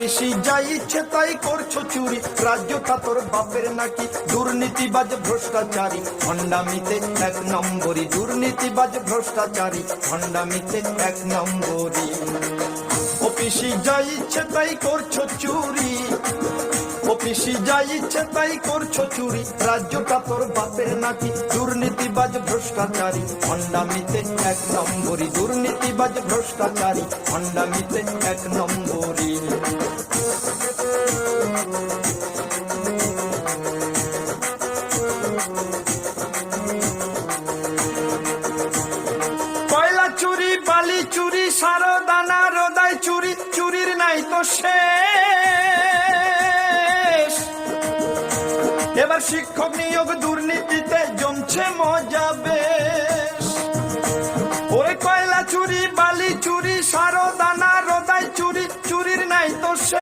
বেশি যা ইচ্ছে তাই করছো চুরি, রাজ্যটা তোর বাপের নাকি? দুর্নীতিবাজ ভ্রষ্টাচারী ভণ্ডামিতে এক নম্বরী, দুর্নীতিবাজ ভ্রষ্টাচারী ভণ্ডামিতে এক নম্বরী। অফিসি যা ইচ্ছে তাই করছো চুরি, অফিসি যা ইচ্ছে তাই করছো চুরি, রাজ্যটা তোর বাপের নাকি? দুর্নীতিবাজ ভ্রষ্টাচারী ভণ্ডামিতে এক নম্বরী, দুর্নীতিবাজ ভ্রষ্টাচারী ভণ্ডামিতে এক নম্বরী। কয়লা চুরি, বালি চুরি, সারদানা রোদাই চুরি, চুরির নাই তো শেষ। এবার শিক্ষক নিয়োগ দুর্নীতিতে জমছে মজা বেশ।